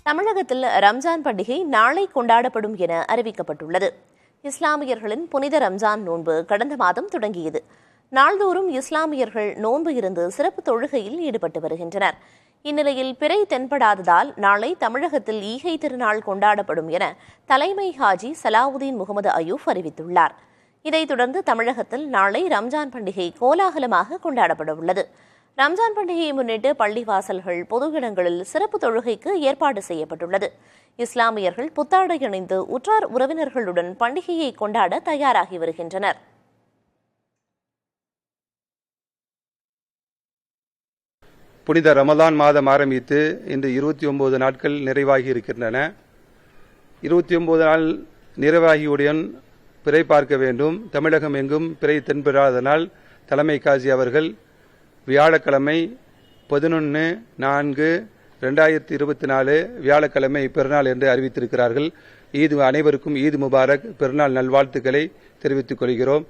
தமிழகத்தில் ரம்ஜான் பண்டிகை நாளை கொண்டாடப்படும் என அறிவிக்கப்பட்டுள்ளது. இஸ்லாமியர்களின் புனித ரம்ஜான் நோன்பு கடந்த மாதம் தொடங்கியது. நாள்தோறும் இஸ்லாமியர்கள் நோன்பு இருந்து சிறப்பு தொழுகையில் ஈடுபட்டு வருகின்றனர். இந்நிலையில் பிறை தென்படாததால் நாளை தமிழகத்தில் ஈகை திருநாள் கொண்டாடப்படும் என தலைமை ஹாஜி சலாவுதீன் முகமது அயூப் அறிவித்துள்ளார். இதைத் தொடர்ந்து தமிழகத்தில் நாளை ரம்ஜான் பண்டிகை கோலாகலமாக கொண்டாடப்பட உள்ளது. ரம்ஜான் பண்டிகையை முன்னிட்டு பள்ளிவாசல்கள், பொது இடங்களில் சிறப்பு தொழுகைக்கு ஏற்பாடு செய்யப்பட்டுள்ளது. இஸ்லாமியர்கள் புத்தாடை அணிந்து உற்றார் உறவினர்களுடன் பண்டிகையை கொண்டாட தயாராகி வருகின்றனர். புனித ரமலான் மாதம் ஆரம்பித்து இன்று 29 நாட்கள் நிறைவாகி இருக்கின்றன. 29 நாள் நிறைவாகியுடன் பிறை பார்க்க வேண்டும். தமிழகம் எங்கும் பிறை தென்படாதனால் தலைமை காஜி அவர்கள் வியாழக்கிழமை 11/4/2024 வியாழக்கிழமை பெருநாள் என்று அறிவித்திருக்கிறார்கள். அனைவருக்கும் ஈத் முபாரக், பெருநாள் நல்வாழ்த்துக்களை தெரிவித்துக் கொள்கிறோம்.